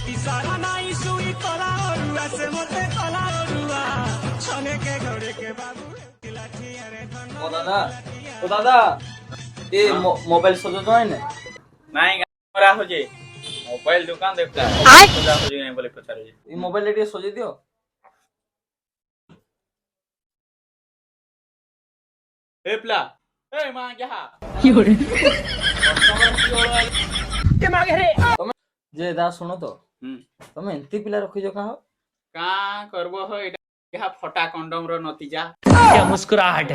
इशारा नहीं सुई कला ओरुआ से मते कला ओरुआ छने के घरे के बाबू लाठी अरे धन ও দাদা এই মোবাইল সজো হয় না ନାଇଁ କରା ହଉଛି ମୋବାଇଲ ଦୋକାନ ଦେଖୁଥିଲା ସଜା ହଉଛି ନାଇଁ ବୋଲି ପଚାରୁଛି এই মোবাইলটা ଟିକେ সজেই দিও ଏ ପିଲା ଏ ମା ଯାହା যে দা শুনো তো তুমি এমতি পিলা রখিছ কাহ କାଁ କରବ ହୋ ଏଇଟା ଯାହା ଫଟା କଣ୍ଡମ ର ନତିଜା क्या मुस्कुराहट है